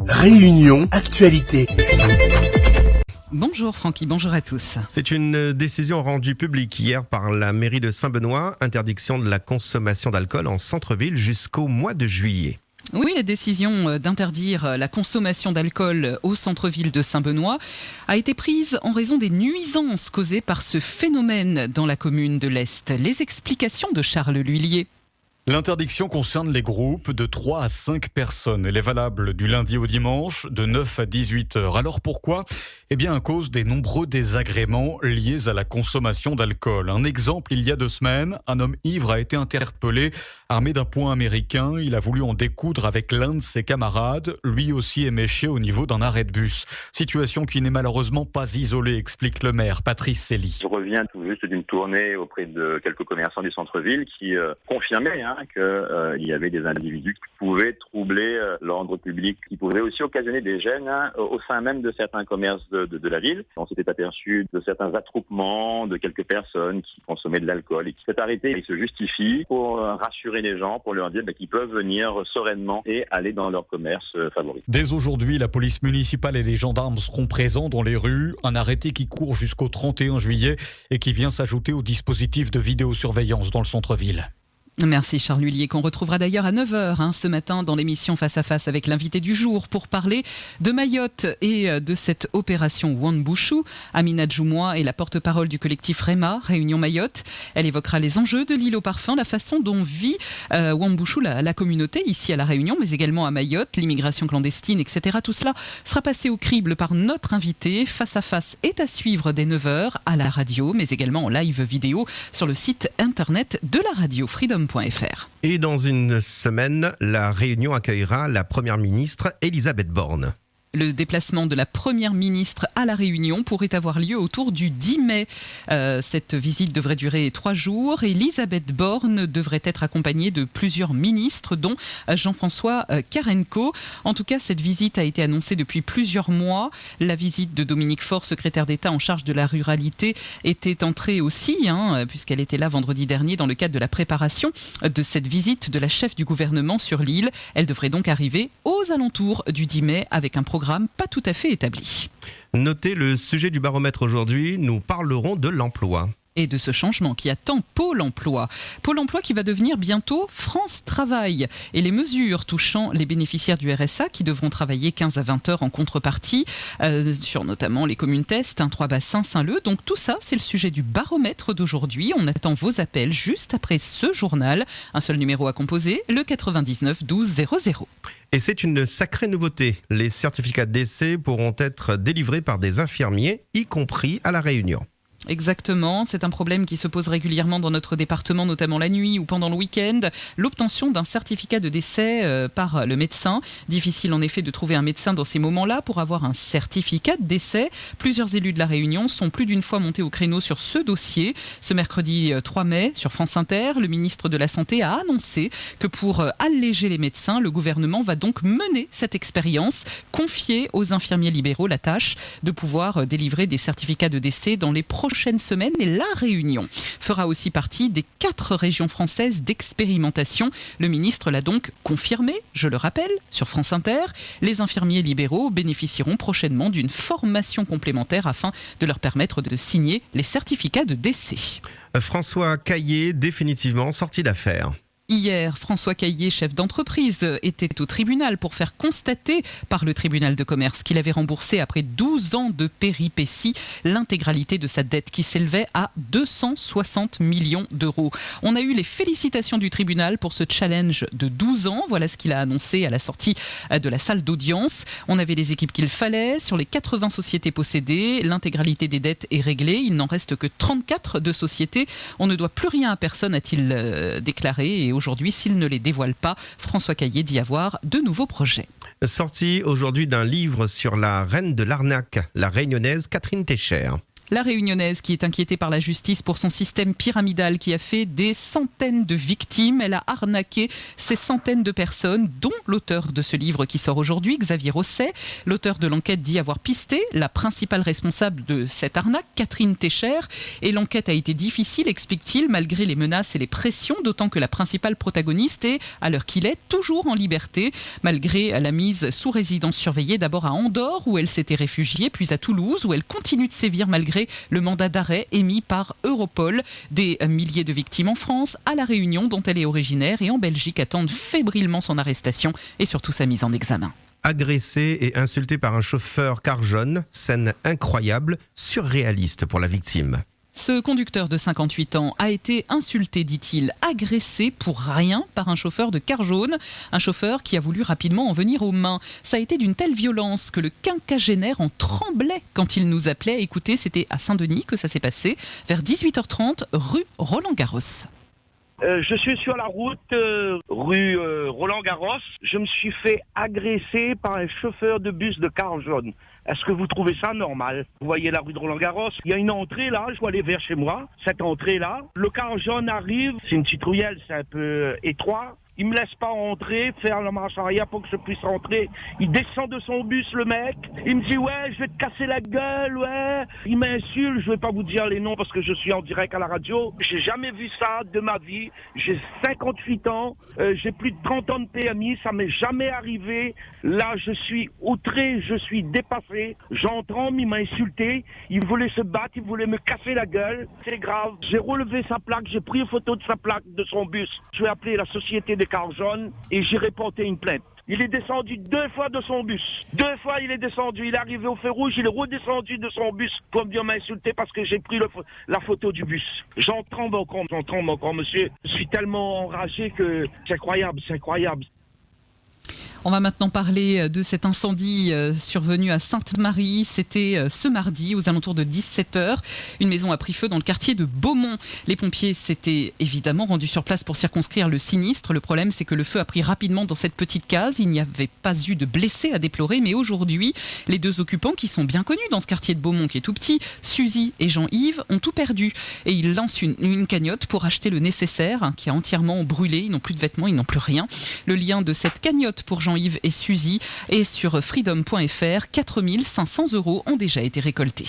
Réunion Actualité. Bonjour Francky, bonjour à tous. C'est une décision rendue publique hier par la mairie de Saint-Benoît, interdiction de la consommation d'alcool en centre-ville jusqu'au mois de juillet. Oui, la décision d'interdire la consommation d'alcool au centre-ville de Saint-Benoît a été prise en raison des nuisances causées par ce phénomène dans la commune de l'Est. Les explications de Charles L'Huillier. L'interdiction concerne les groupes de 3 à 5 personnes. Elle est valable du lundi au dimanche, de 9 à 18 heures. Alors pourquoi ? Eh bien à cause des nombreux désagréments liés à la consommation d'alcool. Un exemple, il y a 2 semaines, un homme ivre a été interpellé, armé d'un poing américain. Il a voulu en découdre avec l'un de ses camarades, lui aussi éméché au niveau d'un arrêt de bus. Situation qui n'est malheureusement pas isolée, explique le maire Patrice Célie. Je reviens tout juste d'une tournée auprès de quelques commerçants du centre-ville qui confirmaient qu'il y avait des individus qui pouvaient troubler l'ordre public, qui pouvaient aussi occasionner des gênes au sein même de certains commerces de la ville. On s'était aperçu de certains attroupements de quelques personnes qui consommaient de l'alcool et qui s'est arrêté. Ils se justifient pour rassurer les gens, pour leur dire qu'ils peuvent venir sereinement et aller dans leur commerce favori. Dès aujourd'hui, la police municipale et les gendarmes seront présents dans les rues. Un arrêté qui court jusqu'au 31 juillet et qui vient s'ajouter au dispositif de vidéosurveillance dans le centre-ville. Merci Charles L'Huillier, qu'on retrouvera d'ailleurs à 9h ce matin dans l'émission Face à Face avec l'invité du jour pour parler de Mayotte et de cette opération Wambushu. Amina Djoumoua est la porte-parole du collectif REMA, Réunion Mayotte. Elle évoquera les enjeux de l'île au parfum, la façon dont vit Wambushu, la communauté ici à La Réunion, mais également à Mayotte, l'immigration clandestine, etc. Tout cela sera passé au crible par notre invité. Face à Face est à suivre dès 9h à la radio, mais également en live vidéo sur le site internet de la radio Freedom. Et dans une semaine, la Réunion accueillera la première ministre Elisabeth Borne. Le déplacement de la première ministre à La Réunion pourrait avoir lieu autour du 10 mai. Cette visite devrait durer 3 jours. Elisabeth Borne devrait être accompagnée de plusieurs ministres, dont Jean-François Carenco. En tout cas, cette visite a été annoncée depuis plusieurs mois. La visite de Dominique Faure, secrétaire d'État en charge de la ruralité, était entrée aussi, puisqu'elle était là vendredi dernier dans le cadre de la préparation de cette visite de la chef du gouvernement sur l'île. Elle devrait donc arriver aux alentours du 10 mai avec un programme pas tout à fait établi. Notez le sujet du baromètre aujourd'hui, nous parlerons de l'emploi. Et de ce changement qui attend Pôle emploi. Pôle emploi qui va devenir bientôt France Travail. Et les mesures touchant les bénéficiaires du RSA qui devront travailler 15 à 20 heures en contrepartie sur notamment les communes Test, 3 Saint-Leu. Donc tout ça, c'est le sujet du baromètre d'aujourd'hui. On attend vos appels juste après ce journal. Un seul numéro à composer, le 99 12 00. Et c'est une sacrée nouveauté. Les certificats de décès pourront être délivrés par des infirmiers, y compris à La Réunion. Exactement, c'est un problème qui se pose régulièrement dans notre département, notamment la nuit ou pendant le week-end. L'obtention d'un certificat de décès par le médecin. Difficile en effet de trouver un médecin dans ces moments-là pour avoir un certificat de décès. Plusieurs élus de La Réunion sont plus d'une fois montés au créneau sur ce dossier. Ce mercredi 3 mai, sur France Inter, le ministre de la Santé a annoncé que pour alléger les médecins, le gouvernement va donc mener cette expérience, confier aux infirmiers libéraux la tâche de pouvoir délivrer des certificats de décès dans les prochaines semaines. Et La Réunion fera aussi partie des 4 régions françaises d'expérimentation. Le ministre l'a donc confirmé, je le rappelle, sur France Inter. Les infirmiers libéraux bénéficieront prochainement d'une formation complémentaire afin de leur permettre de signer les certificats de décès. François Caillé, définitivement sorti d'affaire. Hier, François Caillé, chef d'entreprise, était au tribunal pour faire constater par le tribunal de commerce qu'il avait remboursé après 12 ans de péripéties l'intégralité de sa dette qui s'élevait à 260 millions d'euros. On a eu les félicitations du tribunal pour ce challenge de 12 ans. Voilà ce qu'il a annoncé à la sortie de la salle d'audience. On avait les équipes qu'il fallait. Sur les 80 sociétés possédées, l'intégralité des dettes est réglée. Il n'en reste que 34 de sociétés. On ne doit plus rien à personne, a-t-il déclaré. Et aujourd'hui, s'il ne les dévoile pas, François Caillé dit avoir de nouveaux projets. Sortie aujourd'hui d'un livre sur la reine de l'arnaque, la réunionnaise Catherine Técher. La Réunionnaise qui est inquiétée par la justice pour son système pyramidal qui a fait des centaines de victimes. Elle a arnaqué ces centaines de personnes, dont l'auteur de ce livre qui sort aujourd'hui, Xavier Rosset. L'auteur de l'enquête dit avoir pisté la principale responsable de cette arnaque, Catherine Técher. Et l'enquête a été difficile, explique-t-il, malgré les menaces et les pressions, d'autant que la principale protagoniste est, à l'heure qu'il est, toujours en liberté, malgré la mise sous résidence surveillée, d'abord à Andorre où elle s'était réfugiée, puis à Toulouse où elle continue de sévir malgré le mandat d'arrêt émis par Europol. Des milliers de victimes en France, à La Réunion dont elle est originaire et en Belgique attendent fébrilement son arrestation et surtout sa mise en examen. Agressé et insulté par un chauffeur car jaune, scène incroyable, surréaliste pour la victime. Ce conducteur de 58 ans a été insulté, dit-il, agressé pour rien par un chauffeur de car jaune, un chauffeur qui a voulu rapidement en venir aux mains. Ça a été d'une telle violence que le quinquagénaire en tremblait quand il nous appelait. Écoutez, c'était à Saint-Denis que ça s'est passé, vers 18h30, rue Roland-Garros. Je suis sur la route rue Roland-Garros. Je me suis fait agresser par un chauffeur de bus de car jaune. Est-ce que vous trouvez ça normal? Vous voyez la rue de Roland-Garros, il y a une entrée là, je dois aller vers chez moi. Cette entrée-là, le car jaune arrive, c'est une petite ruelle, c'est un peu étroit. Il me laisse pas entrer, faire la marche arrière pour que je puisse rentrer. Il descend de son bus, le mec. Il me dit, ouais, je vais te casser la gueule, ouais. Il m'insulte, je vais pas vous dire les noms parce que je suis en direct à la radio. J'ai jamais vu ça de ma vie. J'ai 58 ans, j'ai plus de 30 ans de PMI, ça m'est jamais arrivé. Là, je suis outré, je suis dépassé. J'en tremble, il m'a insulté. Il voulait se battre, il voulait me casser la gueule. C'est grave. J'ai relevé sa plaque, j'ai pris une photo de sa plaque, de son bus. Je vais appeler la société des car jaune et j'ai porté une plainte. Il est descendu 2 fois de son bus. 2 fois il est descendu. Il est arrivé au feu rouge, il est redescendu de son bus pour venir m'insulter parce que j'ai pris la photo du bus. J'en tremble encore, monsieur. Je suis tellement enragé que c'est incroyable, c'est incroyable. On va maintenant parler de cet incendie survenu à Sainte-Marie. C'était ce mardi aux alentours de 17h. Une maison a pris feu dans le quartier de Beaumont. Les pompiers s'étaient évidemment rendus sur place pour circonscrire le sinistre. Le problème, c'est que le feu a pris rapidement dans cette petite case. Il n'y avait pas eu de blessés à déplorer. Mais aujourd'hui, les 2 occupants qui sont bien connus dans ce quartier de Beaumont qui est tout petit, Suzy et Jean-Yves, ont tout perdu. Et ils lancent une cagnotte pour acheter le nécessaire qui a entièrement brûlé. Ils n'ont plus de vêtements, ils n'ont plus rien. Le lien de cette cagnotte pour Jean-Yves et Suzy est sur freedom.fr. 4 500 € ont déjà été récoltés.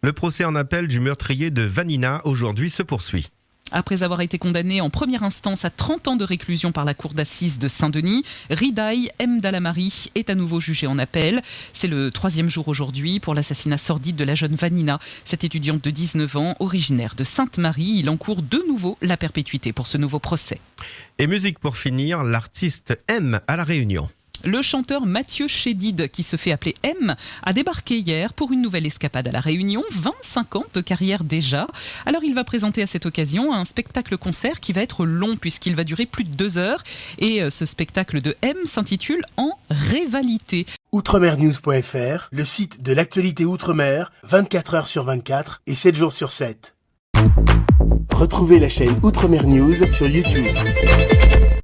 Le procès en appel du meurtrier de Vanina aujourd'hui se poursuit. Après avoir été condamné en première instance à 30 ans de réclusion par la cour d'assises de Saint-Denis, Ridaï M. Dalamari est à nouveau jugé en appel. C'est le 3e jour aujourd'hui pour l'assassinat sordide de la jeune Vanina. Cette étudiante de 19 ans, originaire de Sainte-Marie, il encourt de nouveau la perpétuité pour ce nouveau procès. Et musique pour finir, l'artiste M à La Réunion. Le chanteur Mathieu Chédid, qui se fait appeler M, a débarqué hier pour une nouvelle escapade à La Réunion, 25 ans de carrière déjà. Alors il va présenter à cette occasion un spectacle-concert qui va être long puisqu'il va durer plus de 2 heures. Et ce spectacle de M s'intitule En Rivalité. Outremernews.fr, le site de l'actualité Outre-mer, 24 heures sur 24 et 7 jours sur 7. Retrouvez la chaîne Outremer News sur YouTube.